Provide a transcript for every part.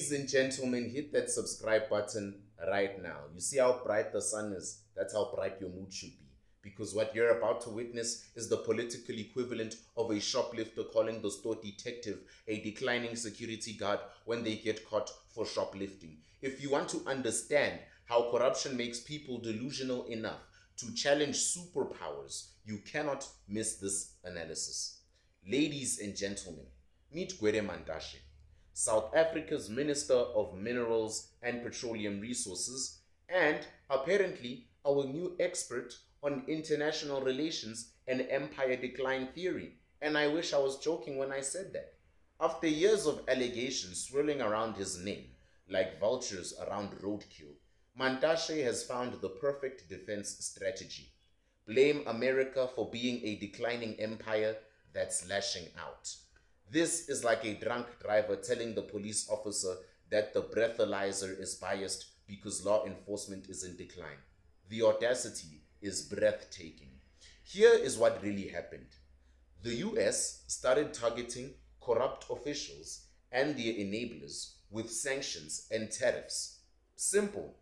Ladies and gentlemen, hit that subscribe button right now. You see how bright the sun is? That's how bright your mood should be. Because what you're about to witness is the political equivalent of a shoplifter calling the store detective a declining security guard when they get caught for shoplifting. If you want to understand how corruption makes people delusional enough to challenge superpowers, you cannot miss this analysis. Ladies and gentlemen, meet Gwede Mantashe, South Africa's Minister of Minerals and Petroleum Resources, and apparently our new expert on international relations and empire decline theory. And I wish I was joking when I said that. After years of allegations swirling around his name, like vultures around roadkill, Mantashe has found the perfect defense strategy. Blame America for being a declining empire that's lashing out. This is like a drunk driver telling the police officer that the breathalyzer is biased because law enforcement is in decline. The audacity is breathtaking. Here is what really happened. The US started targeting corrupt officials and their enablers with sanctions and tariffs. Simple.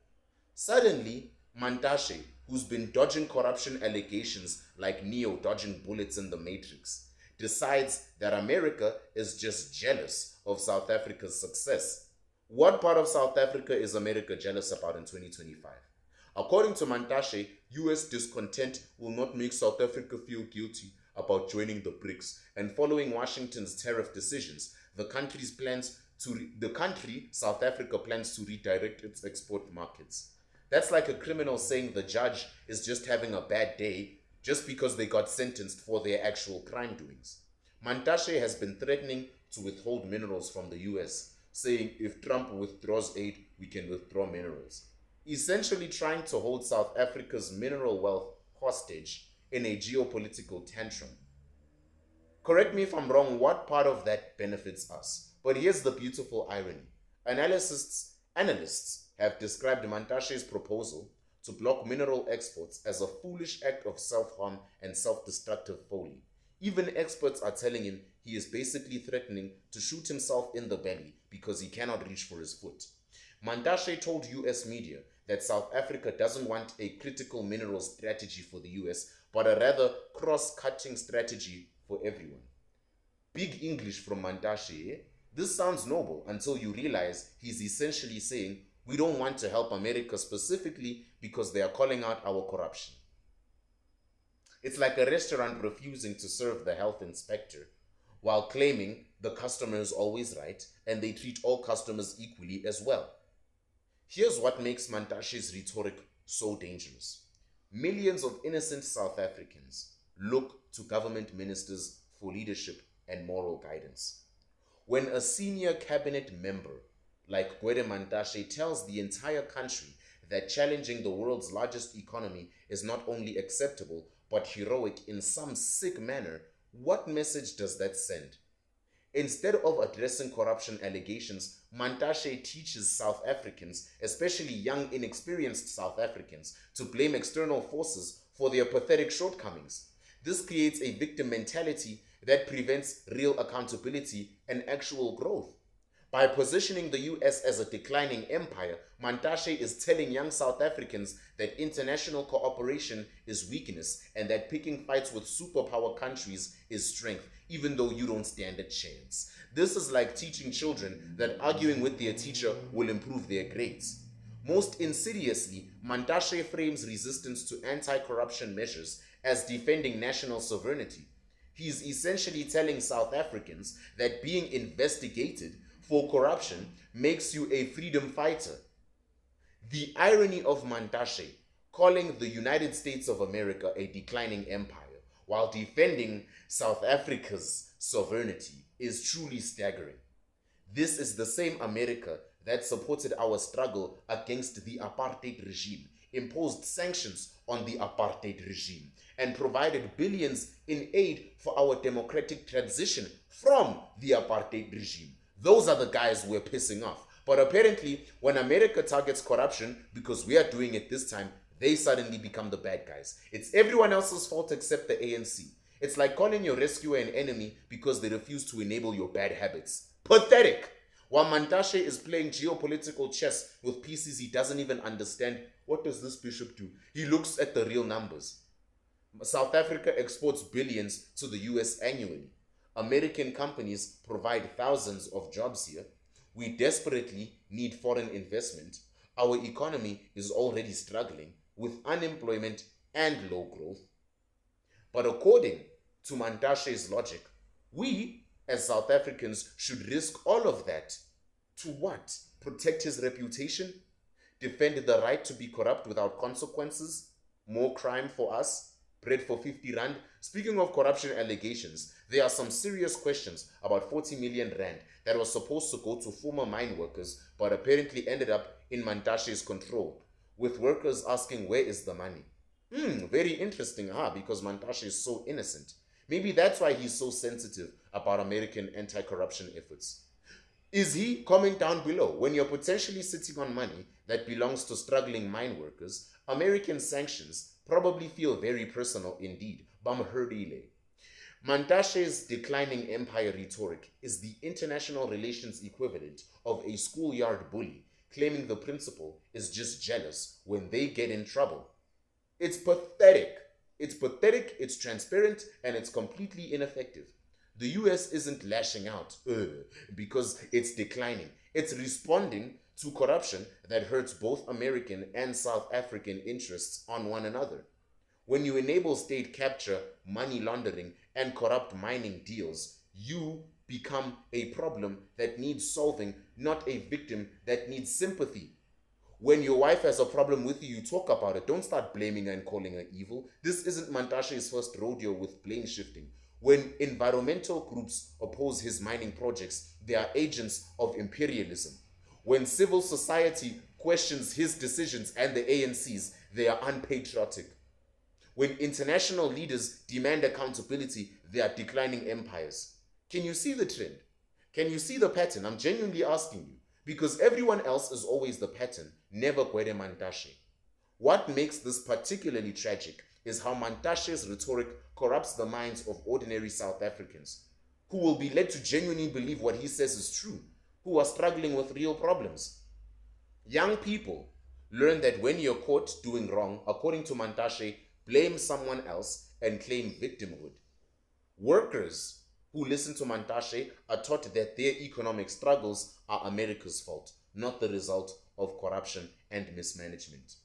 Suddenly, Mantashe, who's been dodging corruption allegations like Neo dodging bullets in the Matrix, decides that America is just jealous of South Africa's success. What part of South Africa is America jealous about in 2025? According to Mantashe, US discontent will not make South Africa feel guilty about joining the BRICS, and following Washington's tariff decisions, South Africa plans to redirect its export markets. That's like a criminal saying the judge is just having a bad day just because they got sentenced for their actual crime doings. Mantashe has been threatening to withhold minerals from the US, saying if Trump withdraws aid, we can withdraw minerals. Essentially trying to hold South Africa's mineral wealth hostage in a geopolitical tantrum. Correct me if I'm wrong, what part of that benefits us? But here's the beautiful irony. Analysts have described Mantashe's proposal to block mineral exports as a foolish act of self-harm and self-destructive folly. Even experts are telling him he is basically threatening to shoot himself in the belly because he cannot reach for his foot. Mantashe told US media that South Africa doesn't want a critical mineral strategy for the US, but a rather cross-cutting strategy for everyone. Big English from Mantashe, eh? This sounds noble until you realize he's essentially saying we don't want to help America specifically because they are calling out our corruption. It's like a restaurant refusing to serve the health inspector while claiming the customer is always right and they treat all customers equally as well. Here's what makes Mantashe's rhetoric so dangerous. Millions of innocent South Africans look to government ministers for leadership and moral guidance. When a senior cabinet member like Gwede Mantashe tells the entire country that challenging the world's largest economy is not only acceptable but heroic in some sick manner, what message does that send? Instead of addressing corruption allegations, Mantashe teaches South Africans, especially young, inexperienced South Africans, to blame external forces for their pathetic shortcomings. This creates a victim mentality that prevents real accountability and actual growth. By positioning the US as a declining empire, Mantashe is telling young South Africans that international cooperation is weakness and that picking fights with superpower countries is strength, even though you don't stand a chance. This is like teaching children that arguing with their teacher will improve their grades. Most insidiously, Mantashe frames resistance to anti-corruption measures as defending national sovereignty. He is essentially telling South Africans that being investigated for corruption makes you a freedom fighter. The irony of Mantashe calling the United States of America a declining empire while defending South Africa's sovereignty is truly staggering. This is the same America that supported our struggle against the apartheid regime, imposed sanctions on the apartheid regime, and provided billions in aid for our democratic transition from the apartheid regime. Those are the guys we're pissing off. But apparently, when America targets corruption, because we are doing it this time, they suddenly become the bad guys. It's everyone else's fault except the ANC. It's like calling your rescuer an enemy because they refuse to enable your bad habits. Pathetic! While Mantashe is playing geopolitical chess with pieces he doesn't even understand, what does this bishop do? He looks at the real numbers. South Africa exports billions to the US annually. American companies provide thousands of jobs here. We desperately need foreign investment. Our economy is already struggling with unemployment and low growth. But according to Mantashe's logic, we as South Africans should risk all of that to what? Protect his reputation? Defend the right to be corrupt without consequences? More crime for us? Bread for 50 rand? Speaking of corruption allegations, there are some serious questions about 40 million rand that was supposed to go to former mine workers but apparently ended up in Mantashe's control, with workers asking where is the money. Very interesting, because Mantashe is so innocent. Maybe that's why he's so sensitive about American anti-corruption efforts. Is he? Comment down below. When you're potentially sitting on money that belongs to struggling mine workers, American sanctions probably feel very personal indeed. Bamhurdile. Mantashe's declining empire rhetoric is the international relations equivalent of a schoolyard bully claiming the principal is just jealous when they get in trouble. It's pathetic. It's pathetic, it's transparent, and it's completely ineffective. The US isn't lashing out because it's declining. It's responding to corruption that hurts both American and South African interests on one another. When you enable state capture, money laundering, and corrupt mining deals, you become a problem that needs solving, not a victim that needs sympathy. When your wife has a problem with you, you talk about it. Don't start blaming her and calling her evil. This isn't Mantashe's first rodeo with blame shifting. When environmental groups oppose his mining projects, they are agents of imperialism. When civil society questions his decisions and the ANC's, they are unpatriotic. When international leaders demand accountability, they are declining empires. Can you see the trend? Can you see the pattern? I'm genuinely asking you. Because everyone else is always the pattern, never Gwede Mantashe. What makes this particularly tragic is how Mantashe's rhetoric corrupts the minds of ordinary South Africans, who will be led to genuinely believe what he says is true, who are struggling with real problems. Young people learn that when you're caught doing wrong, according to Mantashe, blame someone else and claim victimhood. Workers who listen to Mantashe are taught that their economic struggles are America's fault, not the result of corruption and mismanagement.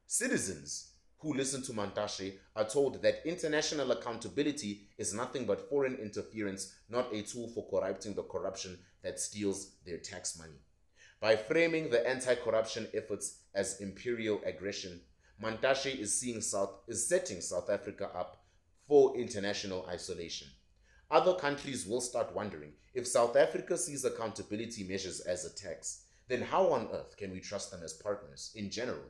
Citizens who listen to Mantashe are told that international accountability is nothing but foreign interference, not a tool for correcting the corruption that steals their tax money. By framing the anti-corruption efforts as imperial aggression, Mantashe is setting South Africa up for international isolation. Other countries will start wondering, if South Africa sees accountability measures as attacks, then how on earth can we trust them as partners in general?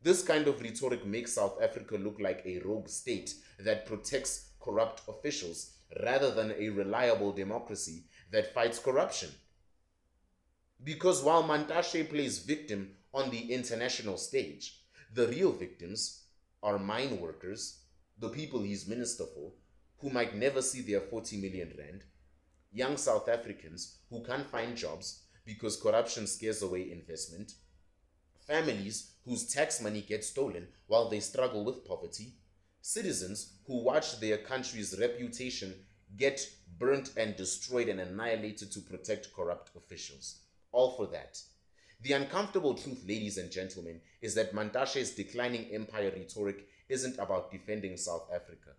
This kind of rhetoric makes South Africa look like a rogue state that protects corrupt officials rather than a reliable democracy that fights corruption. Because while Mantashe plays victim on the international stage, the real victims are mine workers, the people he's minister for, who might never see their 40 million rand, young South Africans who can't find jobs because corruption scares away investment, families whose tax money gets stolen while they struggle with poverty, citizens who watch their country's reputation get burnt and destroyed and annihilated to protect corrupt officials. All for that. The uncomfortable truth, ladies and gentlemen, is that Mantashe's declining empire rhetoric isn't about defending South Africa.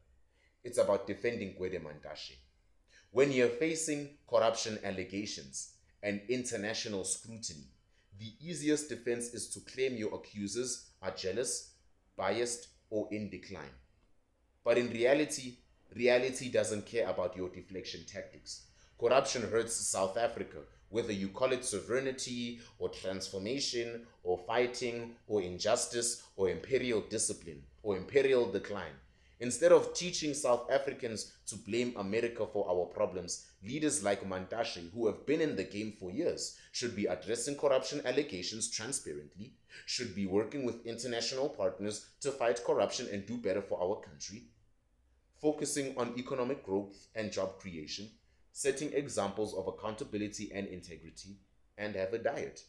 It's about defending Gwede Mantashe. When you're facing corruption allegations and international scrutiny, the easiest defense is to claim your accusers are jealous, biased, or in decline. But in reality doesn't care about your deflection tactics. Corruption hurts South Africa, whether you call it sovereignty or transformation or fighting or injustice or imperial discipline or imperial decline. Instead of teaching South Africans to blame America for our problems, leaders like Mantashe, who have been in the game for years, should be addressing corruption allegations transparently, should be working with international partners to fight corruption and do better for our country, focusing on economic growth and job creation, setting examples of accountability and integrity, and have a diet.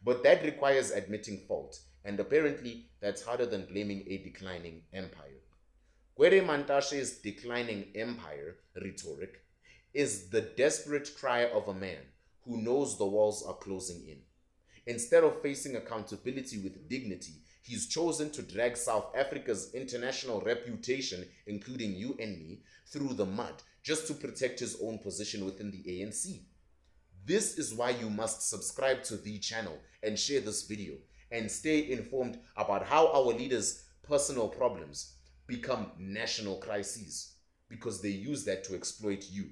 But that requires admitting fault, and apparently that's harder than blaming a declining empire. Gwede Mantashe's declining empire rhetoric is the desperate cry of a man who knows the walls are closing in. Instead of facing accountability with dignity, he's chosen to drag South Africa's international reputation, including you and me, through the mud just to protect his own position within the ANC. This is why you must subscribe to the channel and share this video and stay informed about how our leaders' personal problems become national crises, because they use that to exploit you.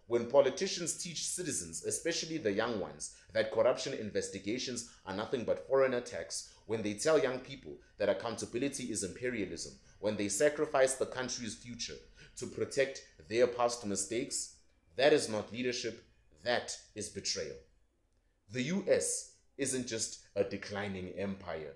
When politicians teach citizens, especially the young ones, that corruption investigations are nothing but foreign attacks, when they tell young people that accountability is imperialism, when they sacrifice the country's future to protect their past mistakes, that is not leadership, that is betrayal. The US isn't just a declining empire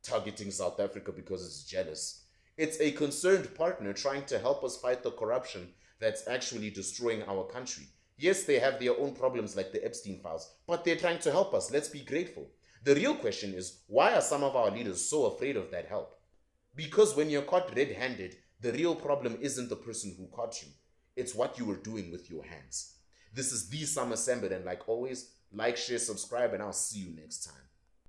targeting South Africa because it's jealous. It's a concerned partner trying to help us fight the corruption that's actually destroying our country. Yes, they have their own problems like the Epstein files, but they're trying to help us. Let's be grateful. The real question is, why are some of our leaders so afraid of that help? Because when you're caught red-handed, the real problem isn't the person who caught you. It's what you were doing with your hands. This is the Sambit, and like always, like, share, subscribe, and I'll see you next time.